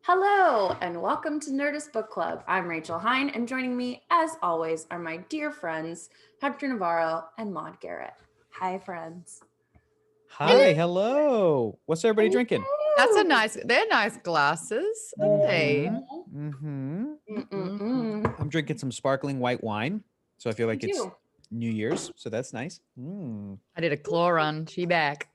Hello, and welcome to Nerdist Book Club. I'm Rachel Heine, and joining me, as always, are my dear friends, Hector Navarro and Maude Garrett. Hi, friends. Hi, hello. What's everybody drinking? They're nice glasses, aren't they? I'm drinking some sparkling white wine. So I feel like it's New Year's. So that's nice. I did a claw run. She back.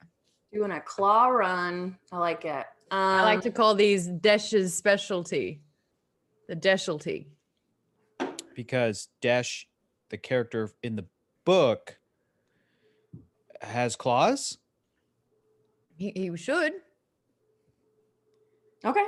Doing a claw run. I like it. I like to call these Desh's specialty. The Deshalty. Because Desh, the character in the book, has claws. He should. Okay.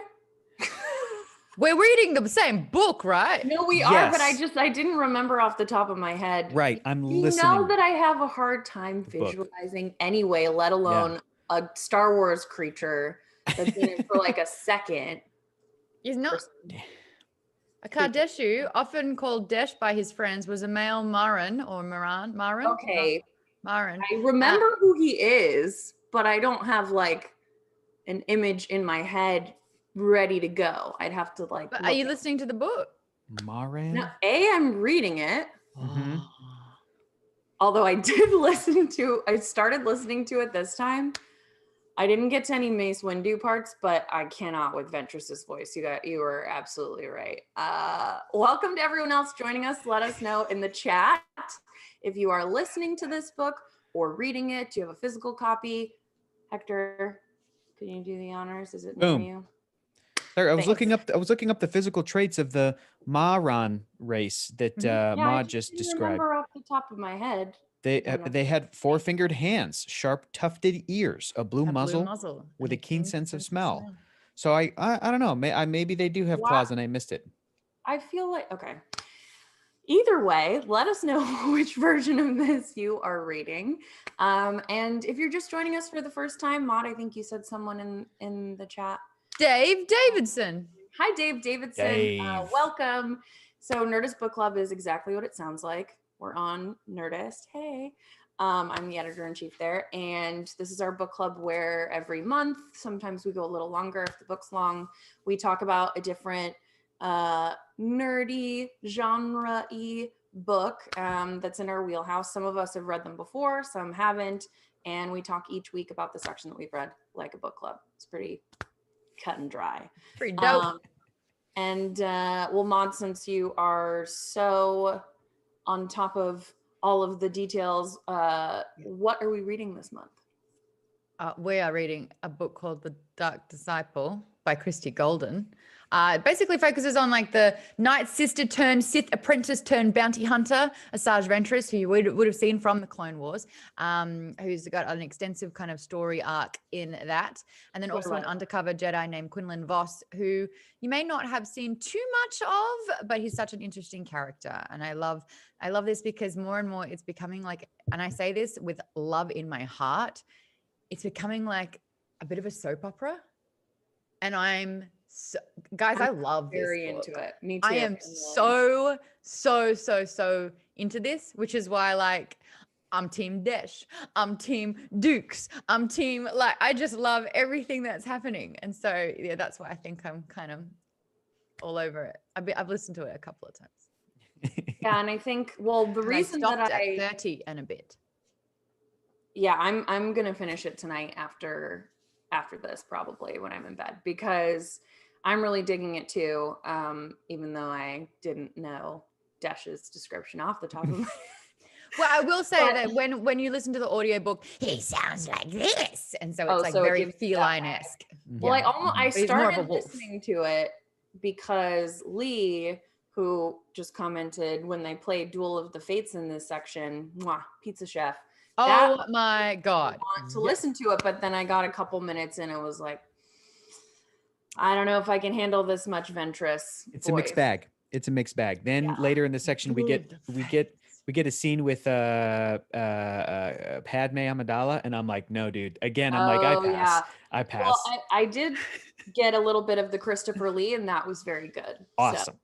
We're reading the same book, right? No, we are, but I didn't remember off the top of my head. Right, I'm listening. You know that I have a hard time visualizing anyway, let alone a Star Wars creature that's in it for like a second. He's not. A Kardeshu, often called Desh by his friends, was a male Marin or Maran. Okay. Marin. I remember who he is, but I don't have like an image in my head ready to go. I'd have to like. But are you listening to the book? Marin? No, I'm reading it. Although I started listening to it this time. I didn't get to any Mace Windu parts, but I cannot with Ventress's voice. You were absolutely right. Welcome to everyone else joining us. Let us know in the chat if you are listening to this book or reading it. Do you have a physical copy? Hector, can you do the honors? Is it near you? Sorry, I was looking up the physical traits of the Maran race that Maude just described. Remember off the top of my head. They had four-fingered hands, sharp tufted ears, a blue muzzle with a keen sense of smell. So I don't know. Maybe they do have claws and I missed it. I feel like okay. Either way, let us know which version of this you are reading. And if you're just joining us for the first time, Maude, I think you said someone in the chat. Dave Davidson. Hi, Dave Davidson. Welcome. So Nerdist Book Club is exactly what it sounds like. We're on Nerdist. Hey, I'm the editor-in-chief there. And this is our book club where every month, sometimes we go a little longer if the book's long, we talk about a different nerdy, genre-y book that's in our wheelhouse. Some of us have read them before, some haven't. And we talk each week about the section that we've read, like a book club. It's pretty cut and dry. Pretty dope. Well, Maude, since you are so on top of all of the details, what are we reading this month? We are reading a book called The Dark Disciple by Christy Golden. It basically focuses on like the Night Sister turned Sith apprentice turned bounty hunter, Asajj Ventress, who you would have seen from the Clone Wars, who's got an extensive kind of story arc in that. And then also an undercover Jedi named Quinlan Vos, who you may not have seen too much of, but he's such an interesting character. And I love this because more and more it's becoming like, and I say this with love in my heart, it's becoming like a bit of a soap opera. And I love this very book. into it. Me too. I am so into this, which is why like I'm team Desh, I'm team Dukes, I'm team I just love everything that's happening. And so yeah, that's why I think I'm kind of all over it. I've listened to it a couple of times. Yeah, and I think the reason that I 30 and a bit. Yeah, I'm gonna finish it tonight after this, probably when I'm in bed, because I'm really digging it too. Even though I didn't know Desh's description off the top of my head. Well, I will say that when you listen to the audiobook, he sounds like this. And so it's very feline-esque. Well, I started listening to it because Lee, who just commented when they played Duel of the Fates in this section, pizza chef. Oh my God. I want to listen to it, but then I got a couple minutes and it was like, I don't know if I can handle this much Ventress. It's a mixed bag. Then later in the section we get a scene with Padme Amidala, and I'm like, no, dude. Again, I'm like, I pass. Yeah. I pass. Well, I did get a little bit of the Christopher Lee, and that was very good. Awesome. So.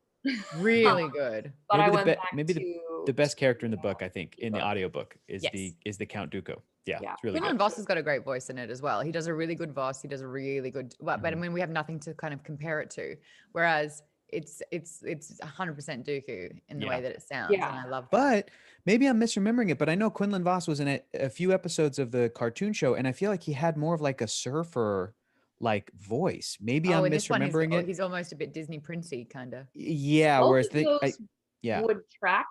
Really good. But maybe the best character in the book, I think, in the audiobook is the Count Dooku. Yeah, Yeah. it's really Quinlan good. Voss has got a great voice in it as well. He does a really good Voss. He does a really good, but I mean, we have nothing to kind of compare it to. Whereas it's 100% Dooku in the way that it sounds, and I love that. But maybe I'm misremembering it, but I know Quinlan Voss was in a few episodes of the cartoon show, and I feel like he had more of like a surfer like voice. Maybe I'm in this one, misremembering it. He's almost a bit Disney Princey kind of. Yeah, Both whereas of those yeah. would track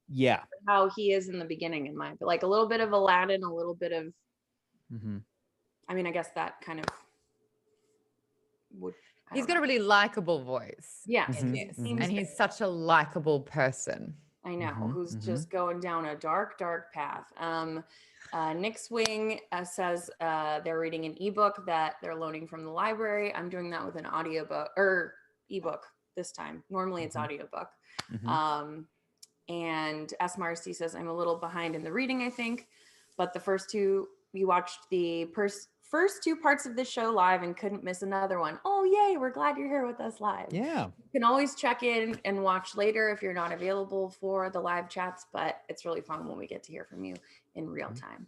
Yeah. how he is in the beginning in my like a little bit of Aladdin, a little bit of I mean, I guess that kind of would He's got a really likable voice. Yes. In this, and he's such a likable person. I know, who's just going down a dark, dark path. Nick's Wing says they're reading an ebook that they're loaning from the library. I'm doing that with an audiobook or ebook this time. Normally it's audiobook. And S. Marcy says, I'm a little behind in the reading, I think. But the first two, we watched the first two parts of this show live and couldn't miss another one. Oh, yay. We're glad you're here with us live. Yeah. You can always check in and watch later if you're not available for the live chats, but it's really fun when we get to hear from you in real time.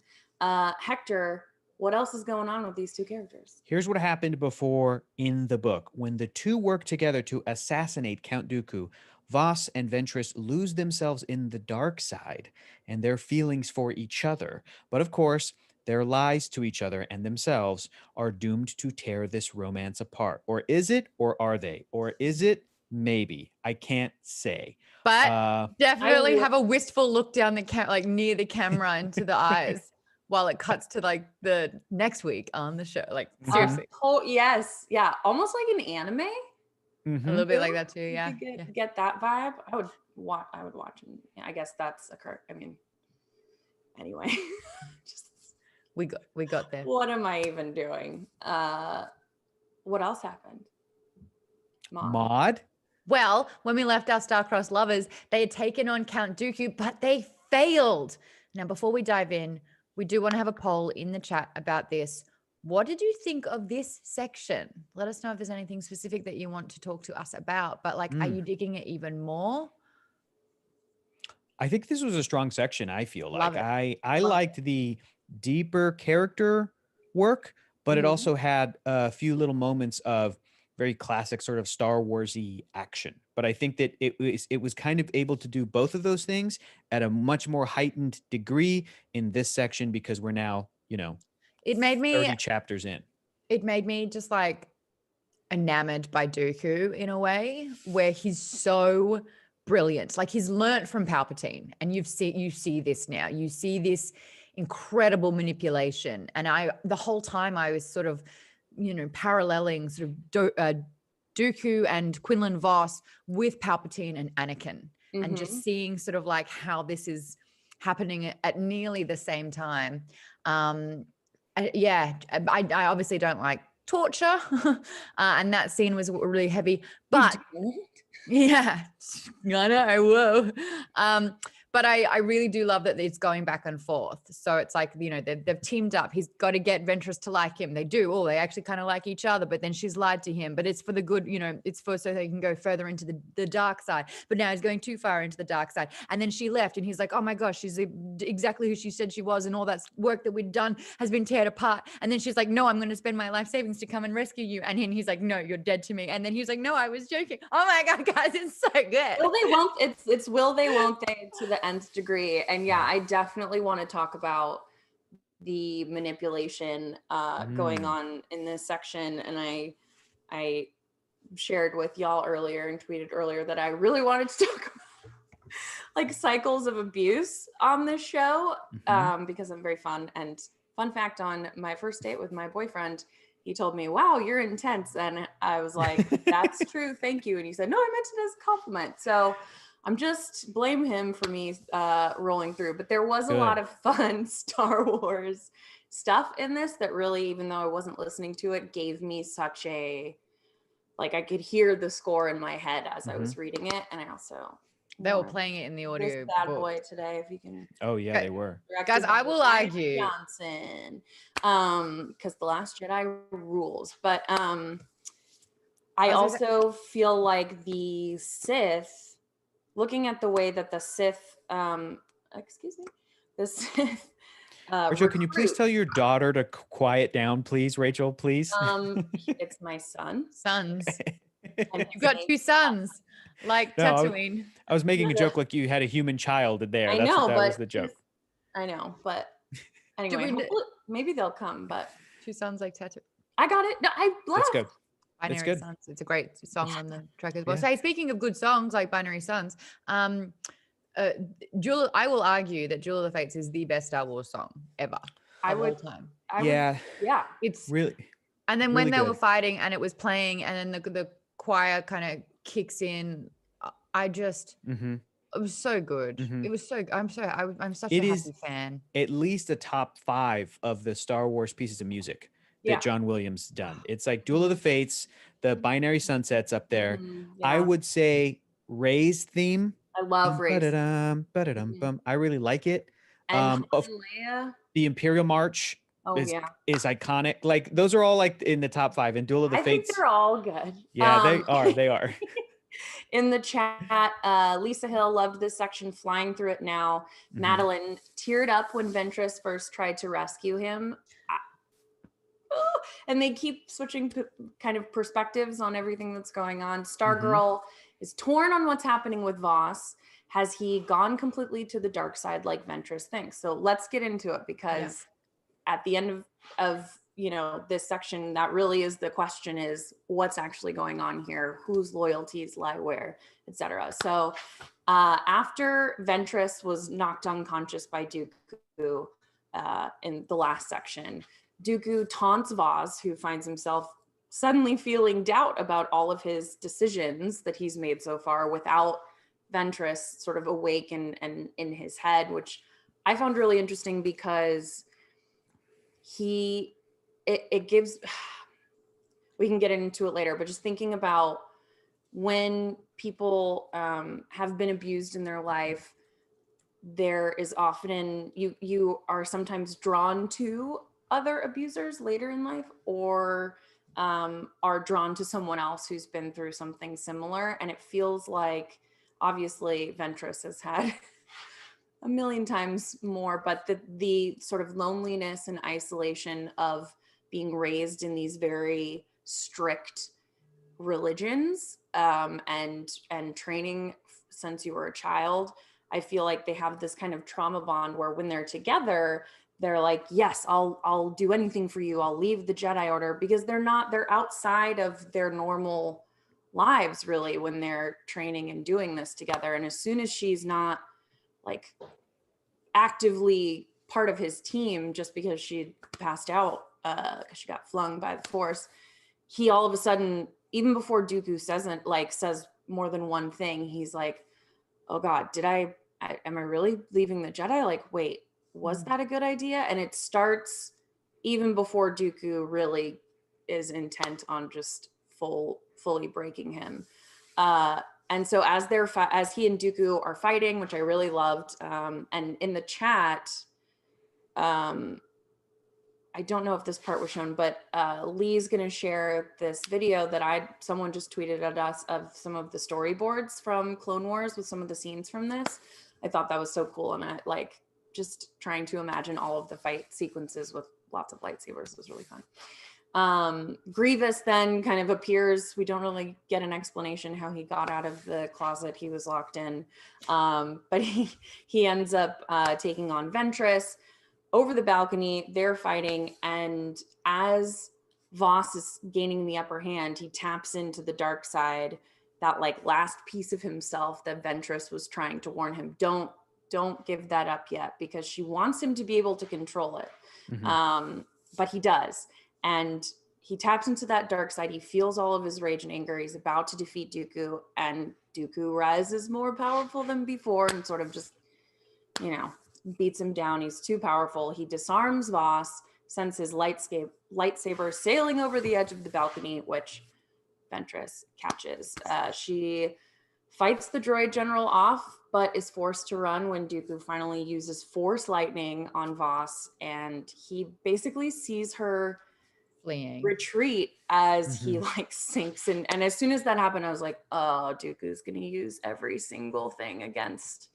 Hector, what else is going on with these two characters? Here's what happened before in the book. When the two work together to assassinate Count Dooku, Voss and Ventress lose themselves in the dark side and their feelings for each other. But of course, their lies to each other and themselves are doomed to tear this romance apart. Or is it, or are they? Or is it? Maybe. I can't say. But definitely have a wistful look down the like near the camera into the eyes while it cuts to like the next week on the show. Like seriously. Yes. Yeah. Almost like an anime. A little bit like that too. Yeah. Get that vibe. I would watch him. Yeah, I guess that's I mean, anyway, just we got there. What am I even doing? What else happened? Maude? Well, when we left our star-crossed lovers, they had taken on Count Dooku, but they failed. Now, before we dive in, we do want to have a poll in the chat about this. What did you think of this section? Let us know if there's anything specific that you want to talk to us about. But like, are you digging it even more? I think this was a strong section, I feel Love like. it. I liked the deeper character work, but it also had a few little moments of very classic sort of Star Wars-y action. But I think that it was kind of able to do both of those things at a much more heightened degree in this section because we're now, it made me 30 chapters in. It made me just like enamored by Dooku in a way where he's so brilliant. Like he's learnt from Palpatine, and you see this now. You see this incredible manipulation. And the whole time I was sort of, paralleling sort of Dooku and Quinlan Voss with Palpatine and Anakin, and just seeing sort of like how this is happening at nearly the same time. I obviously don't like torture, and that scene was really heavy. But yeah, I know. Whoa. But I really do love that it's going back and forth. So it's like, they've teamed up. He's got to get Ventress to like him. They do. Oh, they actually kind of like each other, but then she's lied to him. But it's for the good, it's so they can go further into the dark side. But now he's going too far into the dark side. And then she left and he's like, oh my gosh, she's exactly who she said she was. And all that work that we'd done has been torn apart. And then she's like, no, I'm going to spend my life savings to come and rescue you. And then he's like, no, you're dead to me. And then he's like, no, I was joking. Oh my God, guys, it's so good. Will they, won't, it's will they, won't they to the nth degree. And yeah, I definitely want to talk about the manipulation going on in this section. And I shared with y'all earlier and tweeted earlier that I really wanted to talk about like cycles of abuse on this show because I'm very fun. And fun fact, on my first date with my boyfriend, he told me, wow, you're intense. And I was like, that's true. Thank you. And he said, no, I meant it as a compliment. So I'm just blame him for me rolling through. But there was a lot of fun Star Wars stuff in this that really, even though I wasn't listening to it, gave me such a, like I could hear the score in my head as I was reading it. And I also... They were playing it in the audio. This bad boy today, if you can. Oh yeah, they were. Guys, I will argue. Johnson, because The Last Jedi rules. But I also feel like the Sith, looking at the way that the Sith, the Sith Rachel, can you please recruit. tell your daughter to quiet down, please, Rachel, please? It's my son. Sons. And You've got 2 sons, like No, Tatooine. I was making a joke like you had a human child there. I That know, was but the joke. I know, but anyway, we kn- hopefully, maybe they'll come. But 2 sons like Tatooine. I got it. No, I That's laughed. good. Binary good. Sons. It's a great song on the track as well. Yeah. So, hey, speaking of good songs like Binary Sons, I will argue that Duel of the Fates is the best Star Wars song ever of all time. Yeah. It's Really. And then really when they were good. fighting and it was playing, and then the choir kind of kicks in, I just it was so good. It was so. I'm such a happy fan. At least a top 5 of the Star Wars pieces of music that John Williams done. It's like Duel of the Fates, the Binary Sunsets up there. I would say Rey's theme. I love Rey's. I really like it. And Leia. The Imperial March is iconic. Like those are all like in the top 5. And Duel of the Fates. I think they're all good. Yeah, they are. They are. In the chat, Lisa Hill loved this section, flying through it now. Madeline teared up when Ventress first tried to rescue him. And they keep switching kind of perspectives on everything that's going on. Stargirl is torn on what's happening with Voss. Has he gone completely to the dark side like Ventress thinks? So let's get into it, because at the end of this section, that really is the question, is what's actually going on here, whose loyalties lie where, etc. So after Ventress was knocked unconscious by Dooku in the last section, Dooku taunts Voss, who finds himself suddenly feeling doubt about all of his decisions that he's made so far without Ventress sort of awake and in his head, which I found really interesting, because it gives, we can get into it later, but just thinking about when people have been abused in their life, there is often, you are sometimes drawn to other abusers later in life, or are drawn to someone else who's been through something similar. And it feels like, obviously, Ventress has had a million times more, but the sort of loneliness and isolation of being raised in these very strict religions and training since you were a child, I feel like they have this kind of trauma bond where when they're together, they're like, yes, I'll do anything for you. I'll leave the Jedi Order, because they're outside of their normal lives really when they're training and doing this together. And as soon as she's not like actively part of his team, just because she passed out because she got flung by the Force, he all of a sudden, even before Dooku says more than one thing, he's like, oh God, am I really leaving the Jedi? Like, wait, was that a good idea? And it starts even before Dooku really is intent on just fully breaking him. And so as he and Dooku are fighting, which I really loved, and in the chat, I don't know if this part was shown, but Lee's going to share this video that someone just tweeted at us of some of the storyboards from Clone Wars with some of the scenes from this. I thought that was so cool. And I like just trying to imagine all of the fight sequences with lots of lightsabers was really fun. Grievous then kind of appears. We don't really get an explanation how he got out of the closet he was locked in. But he ends up taking on Ventress. Over the balcony, they're fighting, and as Voss is gaining the upper hand, he taps into the dark side, that like last piece of himself that Ventress was trying to warn him, don't give that up yet, because she wants him to be able to control it. But he does, and he taps into that dark side. He feels all of his rage and anger. He's about to defeat Dooku, and Dooku rises more powerful than before and sort of just, beats him down. He's too powerful. He disarms Voss, sends his lightsaber sailing over the edge of the balcony, which Ventress catches. She fights the droid general off, but is forced to run when Dooku finally uses Force Lightning on Voss, and he basically sees her fleeing retreat as he like sinks in. And as soon as that happened, I was like, oh, Dooku's gonna use every single thing against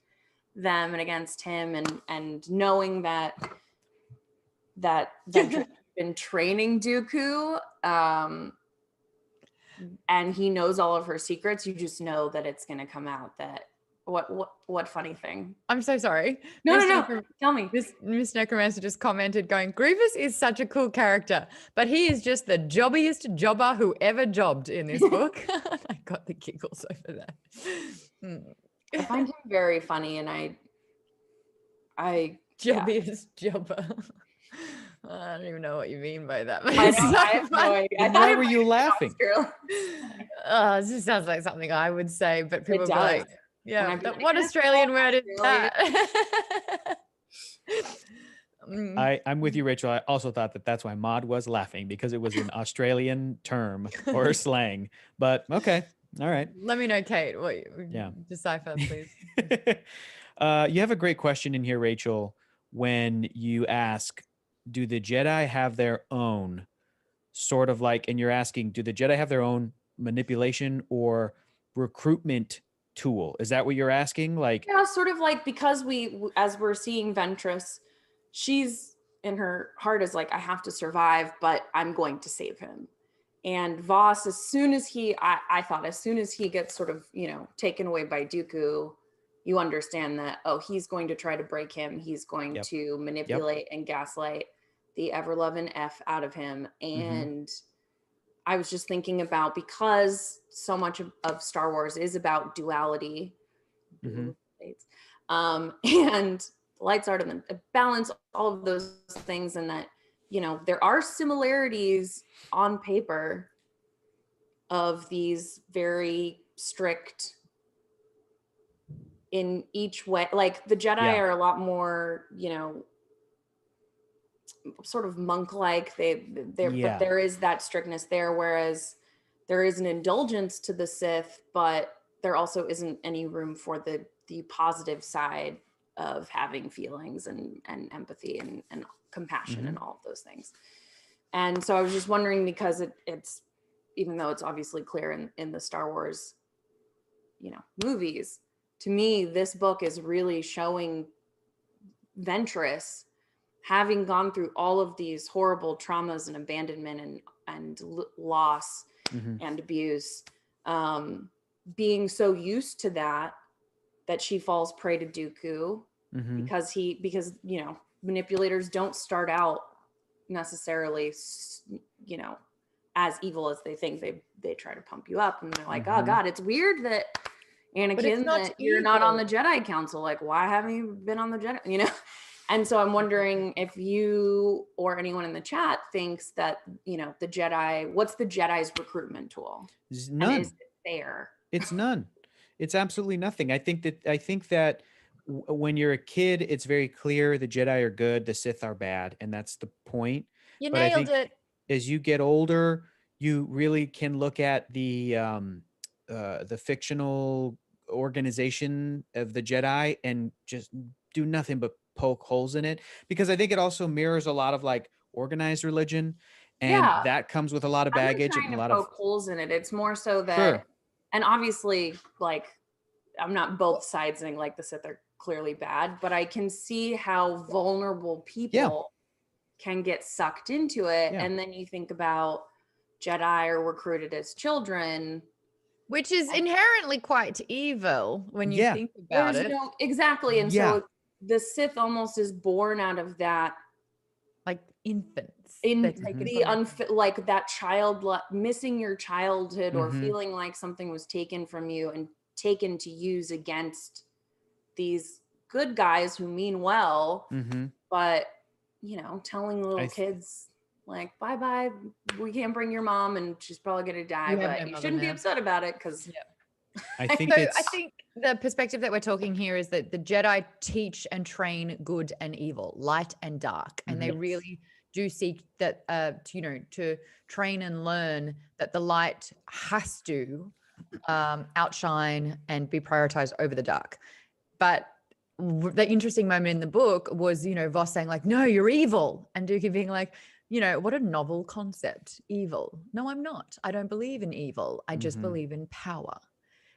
them and against him, and knowing that that Ventress has been training Dooku, and he knows all of her secrets. You just know that it's going to come out. That what funny thing? I'm so sorry. No. Tell me. Miss Necromancer just commented going, Grievous is such a cool character, but he is just the jobbiest jobber who ever jobbed in this book. I got the giggles over that. I find him very funny, and I jobbiest jobber. I don't even know what you mean by that. I have no idea. Why were you laughing? This just sounds like something I would say, but people be like, yeah, what like, Australian word is that? I'm with you, Rachel. I also thought that's why Maude was laughing, because it was an Australian term or slang. But okay, all right. Let me know, Kate. What decipher, please. You have a great question in here, Rachel, when you ask, do the Jedi have their own sort of like, and you're asking, do the Jedi have their own manipulation or recruitment tool? Is that what you're asking? Like, yeah, sort of like, because as we're seeing Ventress, she's in her heart is like, I have to survive, but I'm going to save him. And Voss, as soon as he gets sort of, taken away by Dooku, you understand that, he's going to try to break him. He's going to manipulate and gaslight the ever-loving F out of him. And I was just thinking about, because so much of Star Wars is about duality, and lights, art, and balance, all of those things, and that, there are similarities on paper of these very strict in each way. Like the Jedi are a lot more, sort of monk-like. But there is that strictness there, whereas there is an indulgence to the Sith, but there also isn't any room for the positive side of having feelings and empathy and compassion and all of those things. And so I was just wondering, because it's even though it's obviously clear in the Star Wars, movies, to me, this book is really showing Ventress having gone through all of these horrible traumas and abandonment and loss and abuse, being so used to that she falls prey to Dooku, because manipulators don't start out necessarily, as evil as they think. They try to pump you up, and they're like, oh God, it's weird that Anakin, that you're not on the Jedi Council. Like, why haven't you been on the Jedi? And so I'm wondering if you or anyone in the chat thinks that, the Jedi, what's the Jedi's recruitment tool? None. And is it fair? It's none. It's absolutely nothing. I think that when you're a kid, it's very clear the Jedi are good, the Sith are bad, and that's the point. You nailed it. As you get older, you really can look at the fictional organization of the Jedi and just do nothing but poke holes in it, because I think it also mirrors a lot of like organized religion, and that comes with a lot of baggage and a lot of poke holes in it. It's more so that, and obviously, like, I'm not both sides saying like the Sith are clearly bad, but I can see how vulnerable people can get sucked into it. And then you think about Jedi are recruited as children, which is inherently quite evil when you think about it. Exactly. And so the Sith almost is born out of that, like infants, like that child, missing your childhood, or feeling like something was taken from you and taken to use against these good guys who mean well, but telling little kids like, bye, we can't bring your mom and she's probably gonna die, but you shouldn't be upset about it, because I think the perspective that we're talking here is that the Jedi teach and train good and evil, light and dark, and they really do seek that to train and learn that the light has to outshine and be prioritized over the dark. But the interesting moment in the book was, Voss saying like, no, you're evil, and Dooku being like, what a novel concept, evil. No, I'm not. I don't believe in evil. I just believe in power.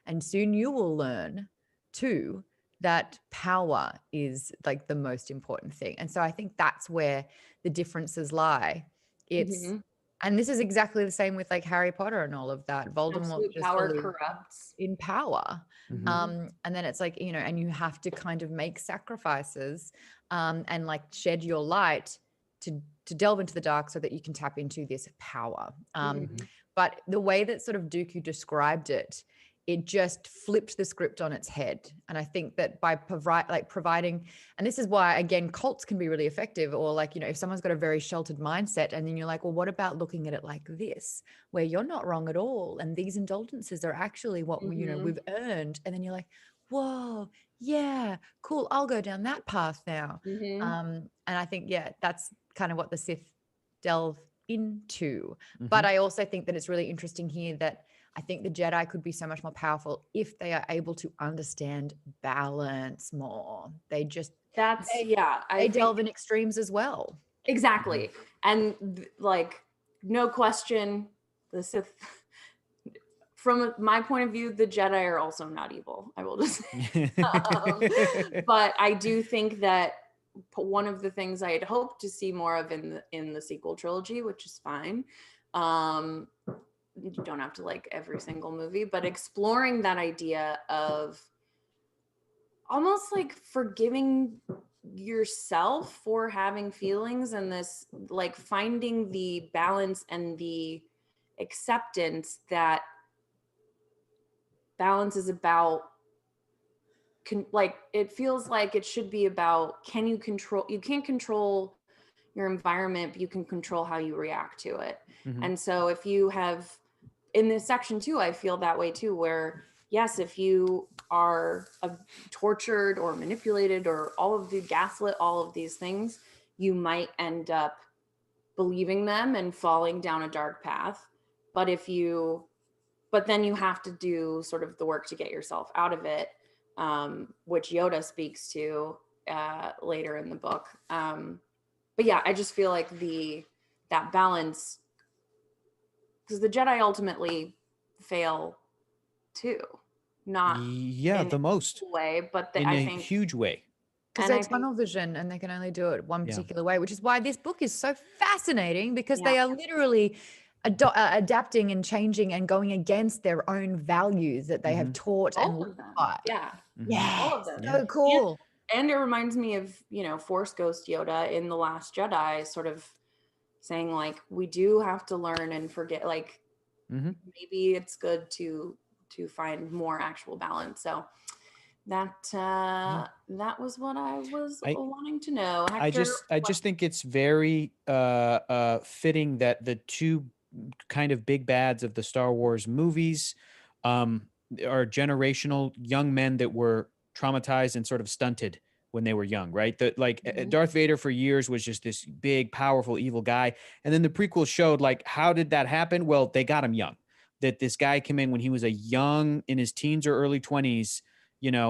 And soon you will learn to that power is like the most important thing. And so I think that's where the differences lie. It's Mhm. and this is exactly the same with like Harry Potter and all of that. Voldemort Absolute just power believes corrupts. in power. Mhm. And then it's like, you know, and you have to kind of make sacrifices and like shed your light to delve into the dark so that you can tap into this power. Mhm. But the way that sort of Dooku described it, it just flipped the script on its head. And I think that by providing, and this is why, again, cults can be really effective, or like, you know, if someone's got a very sheltered mindset and then you're like, well, what about looking at it like this, where you're not wrong at all. And these indulgences are actually what, you know, Mhm. we've earned. And then you're like, whoa, yeah, cool. I'll go down that path now. Mhm. And I think, yeah, that's kind of what the Sith delve into. But Mhm. I also think that it's really interesting here that I think the Jedi could be so much more powerful if they are able to understand balance more. They just That's they, yeah, I they think delve in extremes as well. exactly. And like no question the Sith from my point of view, the Jedi are also not evil. I will just say. But I do think that one of the things I had hoped to see more of in the sequel trilogy, which is fine. You don't have to like every single movie, but exploring that idea of almost like forgiving yourself for having feelings, and this like finding the balance and the acceptance that balance is about like it feels like it should be about you can't control your environment, but you can control how you react to it. Mhm. And so if you have in this section too, I feel that way too, where yes, if you are tortured or manipulated or all of the gaslit, all of these things, you might end up believing them and falling down a dark path. But but then you have to do sort of the work to get yourself out of it, which Yoda speaks to later in the book. But yeah, I just feel like that balance, because the Jedi ultimately fail too, not Yeah, in the a most cool way, but in I a think, huge way. Because and they I think, tunnel vision and they can only do it one Yeah. particular way, which is why this book is so fascinating, because yeah, they are literally adapting and changing and going against their own values that they have Mhm. taught and all lived of them, by. yeah, Mhm. Yeah, all of them. Yeah. so cool. And it reminds me of, Force Ghost Yoda in The Last Jedi, sort of saying like, we do have to learn and forget, like Mhm. maybe it's good to find more actual balance. So that was what I was I wanting to know. I Hector, just I just think it's very fitting that the two kind of big bads of the Star Wars movies um are generational young men that were traumatized and sort of stunted when they were young, right? That like Mhm. Darth Vader for years was just this big, powerful, evil guy. And then the prequel showed like how did that happen? Well, they got him young. That this guy came in when he was a young in his teens or early 20s,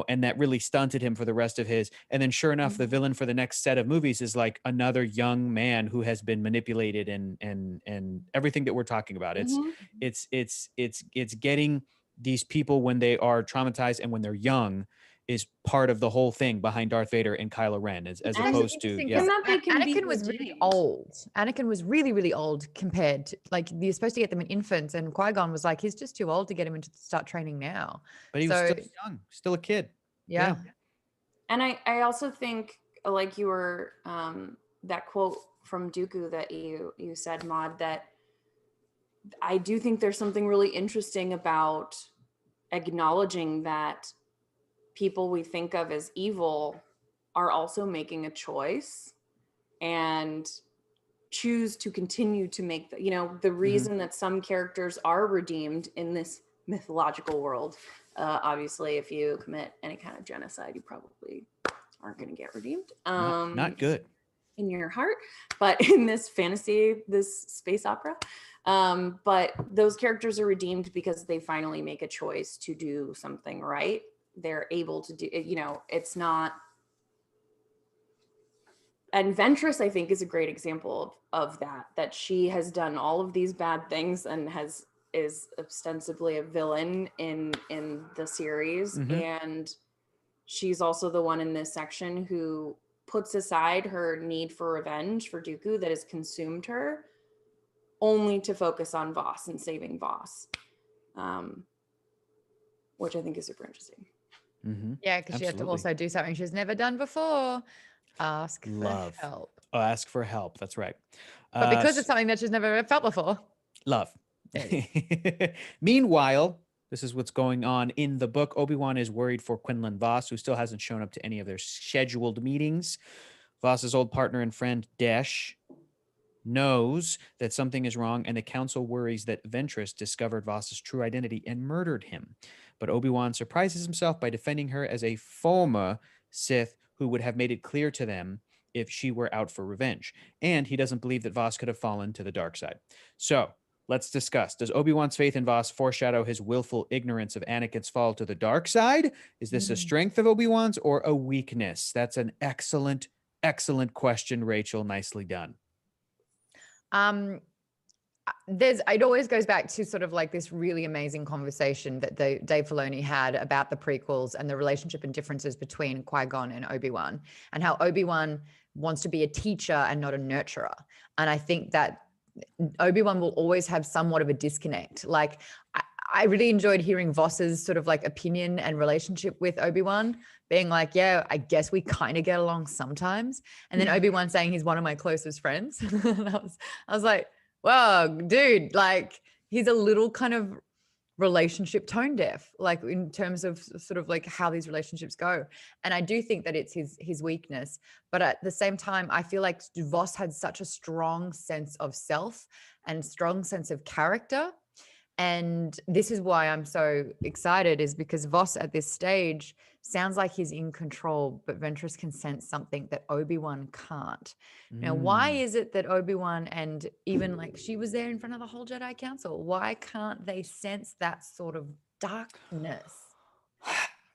and that really stunted him for the rest of his. And then sure enough, the villain for the next set of movies is like another young man who has been manipulated and everything that we're talking about. Mhm. It's getting these people when they are traumatized and when they're young is part of the whole thing behind Darth Vader and Kylo Ren as It's actually opposed to interesting yeah. because And that they can be Anakin was really redeemed. old. Anakin was really, really old compared to, like, you're supposed to get them in infants, and Qui-Gon was like, he's just too old to get him into start training now. But he was So still young, still a kid. yeah. And I also think, like you were, that quote from Dooku that you said, Maude, that I do think there's something really interesting about acknowledging that people we think of as evil are also making a choice and choose to continue to make the reason that some characters are redeemed in this mythological world. Obviously, if you commit any kind of genocide, you probably aren't going to get redeemed. Not good. In your heart, but in this fantasy, this space opera, but those characters are redeemed because they finally make a choice to do something right. They're able to do it, it's not. And Ventress, I think, is a great example of that she has done all of these bad things and is ostensibly a villain in the series, Mhm. and she's also the one in this section who puts aside her need for revenge for Dooku that has consumed her, only to focus on Voss and saving Voss, which I think is super interesting. Mm-hmm. Yeah, because she had to also do something she's never done before. Ask for help. Oh, ask for help. That's right. But because it's something that she's never felt before. Love. Meanwhile, this is what's going on in the book. Obi-Wan is worried for Quinlan Voss, who still hasn't shown up to any of their scheduled meetings. Voss's old partner and friend, Desh, knows that something is wrong, and the council worries that Ventress discovered Voss's true identity and murdered him. But Obi-Wan surprises himself by defending her as a former Sith who would have made it clear to them if she were out for revenge. And he doesn't believe that Voss could have fallen to the dark side. So let's discuss. Does Obi-Wan's faith in Voss foreshadow his willful ignorance of Anakin's fall to the dark side? Is this a strength of Obi-Wan's or a weakness? That's an excellent, excellent question, Rachel. Nicely done. It always goes back to sort of like this really amazing conversation that Dave Filoni had about the prequels and the relationship and differences between Qui-Gon and Obi-Wan, and how Obi-Wan wants to be a teacher and not a nurturer. And I think that Obi-Wan will always have somewhat of a disconnect. Like I really enjoyed hearing Voss's sort of like opinion and relationship with Obi-Wan, being like, yeah, I guess we kind of get along sometimes. And then Obi-Wan saying he's one of my closest friends. And I was like, well, dude, like he's a little kind of relationship tone deaf, like in terms of sort of like how these relationships go. And I do think that it's his weakness. But at the same time, I feel like Voss had such a strong sense of self and strong sense of character. And this is why I'm so excited, is because Voss at this stage sounds like he's in control, but Ventress can sense something that Obi-Wan can't. Now, why is it that Obi-Wan, and even like she was there in front of the whole Jedi Council, why can't they sense that sort of darkness?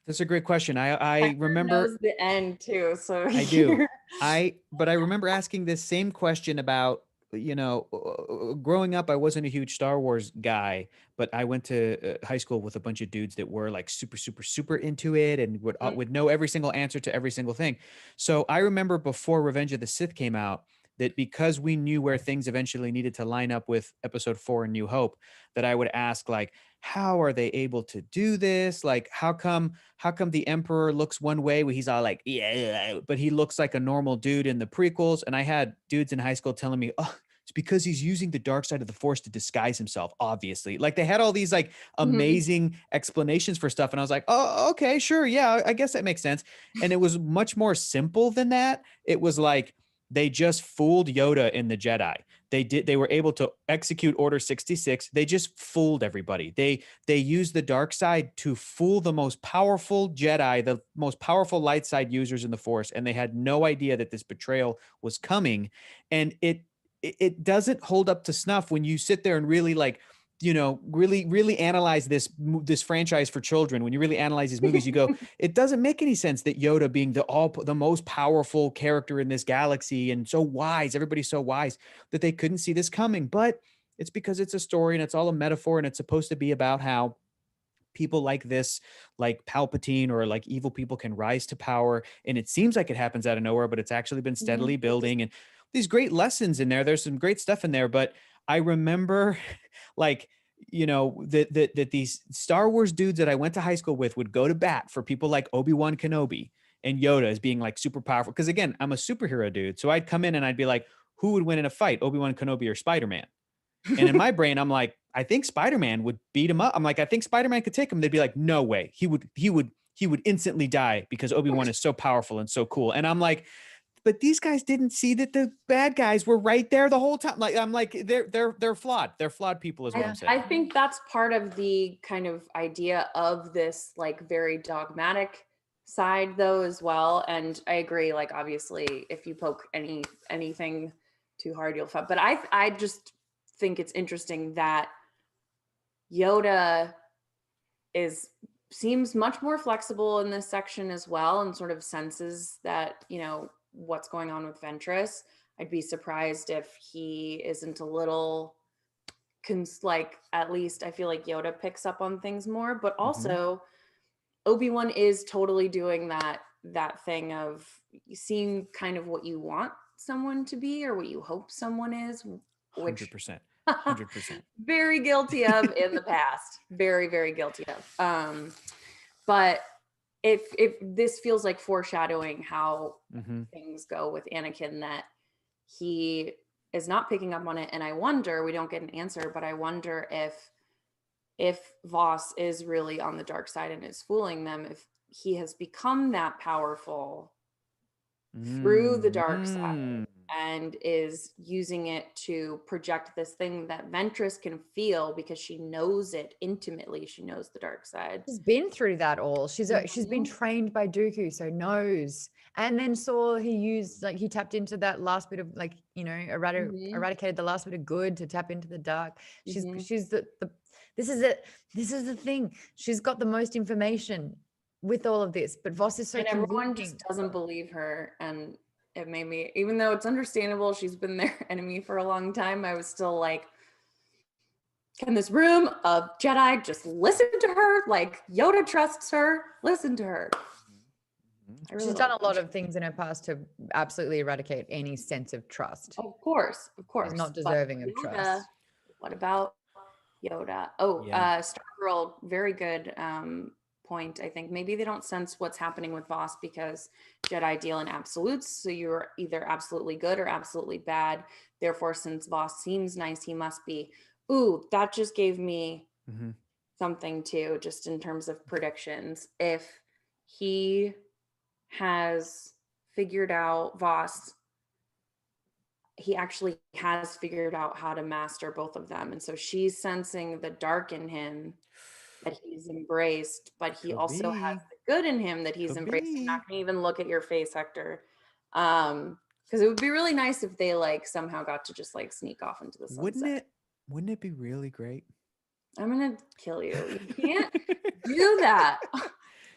That's a great question. I remember knows the end too, so I do. But I remember asking this same question about, growing up, I wasn't a huge Star Wars guy, but I went to high school with a bunch of dudes that were like super, super, super into it and would know every single answer to every single thing. So I remember before Revenge of the Sith came out, that because we knew where things eventually needed to line up with Episode 4 and New Hope, that I would ask like, how are they able to do this? Like, how come the Emperor looks one way when he's all like, yeah, but he looks like a normal dude in the prequels? And I had dudes in high school telling me, oh, it's because he's using the dark side of the Force to disguise himself, obviously. Like they had all these like amazing explanations for stuff. And I was like, oh, okay, sure. Yeah, I guess that makes sense. And it was much more simple than that. It was like, they just fooled Yoda in the Jedi. They were able to execute Order 66. They just fooled everybody. They used the dark side to fool the most powerful Jedi, the most powerful light side users in the Force, and they had no idea that this betrayal was coming. And it doesn't hold up to snuff when you sit there and really like, really analyze this franchise for children. When you really analyze these movies, you go, it doesn't make any sense that Yoda being the most powerful character in this galaxy and so wise, everybody's so wise, that they couldn't see this coming. But it's because it's a story and it's all a metaphor, and it's supposed to be about how people like this, like Palpatine or like evil people, can rise to power. And it seems like it happens out of nowhere, but it's actually been steadily building, and these great lessons in there. There's some great stuff in there, but I remember like, that these Star Wars dudes that I went to high school with would go to bat for people like Obi-Wan Kenobi and Yoda as being like super powerful. Because again, I'm a superhero dude. So I'd come in and I'd be like, who would win in a fight, Obi-Wan Kenobi or Spider-Man? And in my brain, I'm like, I think Spider-Man would beat him up. I'm like, I think Spider-Man could take him. They'd be like, no way. He would instantly die because Obi-Wan is so powerful and so cool. And I'm like, but these guys didn't see that the bad guys were right there the whole time. Like, I'm like, they're flawed. They're flawed people is what I'm saying. I think that's part of the kind of idea of this like very dogmatic side though as well. And I agree, like obviously if you poke anything too hard, you'll fall. But I just think it's interesting that Yoda seems much more flexible in this section as well, and sort of senses that, what's going on with Ventress. I'd be surprised if he isn't a little like, at least I feel like Yoda picks up on things more, but also Obi-Wan is totally doing that thing of seeing kind of what you want someone to be or what you hope someone is, which 100%. 100%. very guilty of in the past. Very, very guilty of. But if this feels like foreshadowing how things go with Anakin, that he is not picking up on it. And I wonder, we don't get an answer, but I wonder if Voss is really on the dark side and is fooling them, if he has become that powerful through the dark side and is using it to project this thing that Ventress can feel because she knows it intimately. She knows the dark side. She's been through that all. She's been trained by Dooku, so knows. And then saw he used, like, he tapped into that last bit of, like, you know, eradicated the last bit of good to tap into the dark. She's the this is it. This is the thing. She's got the most information with all of this, but Voss is so, and everyone just doesn't believe her. And it made me, even though it's understandable, she's been their enemy for a long time, I was still like, can this room of Jedi just listen to her? Like, Yoda trusts her, listen to her. Really, she's done a lot of things in her past to absolutely eradicate any sense of trust. Of course. She's not deserving of trust. What about Yoda? Stargirl, very good point. I think maybe they don't sense what's happening with Voss because Jedi deal in absolutes, so you're either absolutely good or absolutely bad. Therefore, since Voss seems nice, he must be. Ooh, that just gave me something too, just in terms of predictions. If he has figured out, Voss, he actually has figured out how to master both of them. And so she's sensing the dark in him that he's embraced, but he also has the good in him that he's embraced. I'm not gonna even look at your face, Hector. Because it would be really nice if they like somehow got to just like sneak off into the sunset. Wouldn't it be really great? I'm gonna kill you. You can't do that.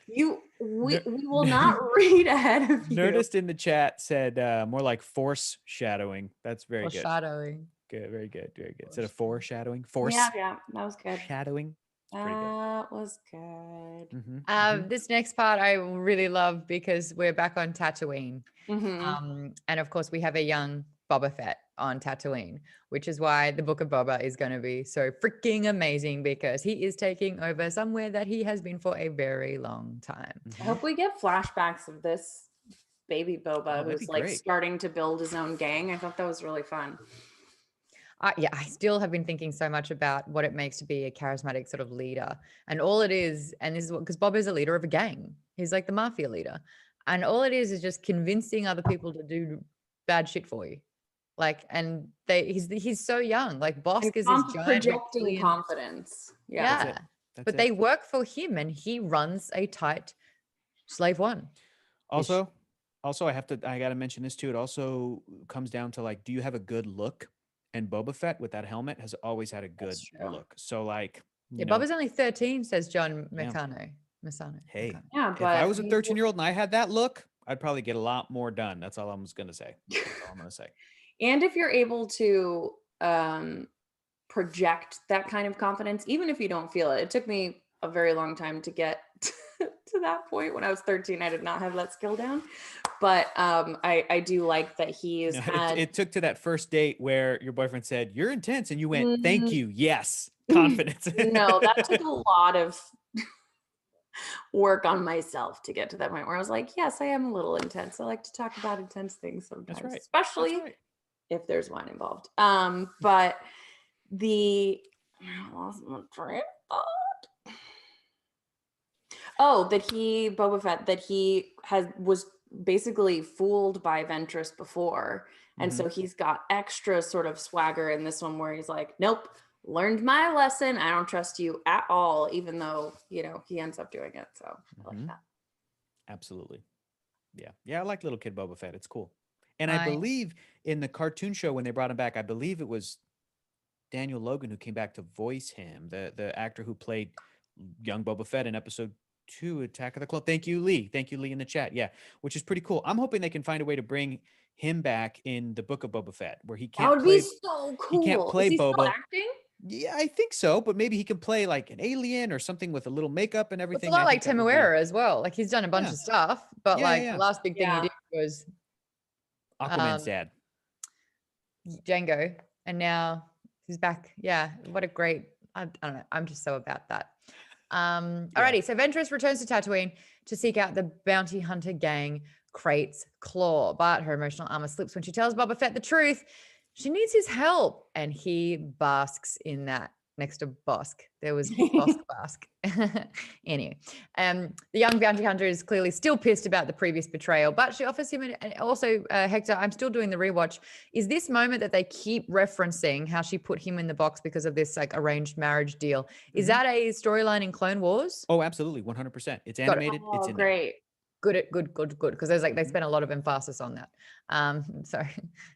We will not read ahead of you. Nerdist in the chat said more like force shadowing. That's very good. Foreshadowing. Good, very good, very good. Instead of foreshadowing, force. Yeah, that was good. Shadowing. That was good. This next part I really love because we're back on Tatooine. And of course we have a young Boba Fett on Tatooine, which is why the Book of Boba is going to be so freaking amazing, because he is taking over somewhere that he has been for a very long time. I hope we get flashbacks of this baby Boba who's like starting to build his own gang. I thought that was really fun. I still have been thinking so much about what it makes to be a charismatic sort of leader. And all it is, and this is what, because Bob is a leader of a gang. He's like the mafia leader. And all it is just convincing other people to do bad shit for you. Like, and he's so young. Like Bosk is his giant projecting confidence. Yeah. But they work for him and he runs a tight Slave One. Also, I gotta mention this too. It also comes down to like, do you have a good look? And Boba Fett with that helmet has always had a good look. So like, Boba's only 13, says John Meccano. Hey, yeah, but if I was a 13-year-old and I had that look, I'd probably get a lot more done. That's all I'm gonna say. And if you're able to project that kind of confidence, even if you don't feel it. It took me a very long time to get to that point. When I was 13, I did not have that skill down. But I do like that he's it took to that first date where your boyfriend said, "You're intense," and you went, "Thank you, yes." Confidence. No, that took a lot of work on myself to get to that point where I was like, yes, I am a little intense. I like to talk about intense things sometimes, especially if there's wine involved. But I lost my train of thought. Oh, Boba Fett, that he was basically fooled by Ventress before. And so he's got extra sort of swagger in this one where he's like, nope, learned my lesson. I don't trust you at all, even though, he ends up doing it. So I like that. Absolutely. Yeah, I like little kid Boba Fett. It's cool. And I believe in the cartoon show when they brought him back, I believe it was Daniel Logan who came back to voice him, the actor who played young Boba Fett in episode 2, Attack of the Clones. Thank you, Lee. Thank you, Lee, in the chat. Yeah, which is pretty cool. I'm hoping they can find a way to bring him back in the Book of Boba Fett, where he can't. That would be so cool. He can't play is he Boba. Still acting? Yeah, I think so. But maybe he can play like an alien or something with a little makeup and It's a everything. lot I like think that would be Temuera as well. Like he's done a bunch Yeah. of stuff, but Yeah, like yeah, the yeah. last big thing he Yeah. did was Aquaman's dad. Django, and now he's back. Yeah, what a great. I don't know. I'm just so about that. Alrighty, so Ventress returns to Tatooine to seek out the bounty hunter gang Crate's Claw, but her emotional armor slips when she tells Boba Fett the truth. She needs his help, and he basks in that. Next to Bosk, there was Bask. Anyway, the young bounty hunter is clearly still pissed about the previous betrayal, but she offers him, and also Hector, I'm still doing the rewatch. Is this moment that they keep referencing how she put him in the box because of this like arranged marriage deal? Is that a storyline in Clone Wars? Oh, absolutely, 100%. It's Got it. animated. It's Oh, in there. great. Good. Because there's like they spent a lot of emphasis on that. Sorry,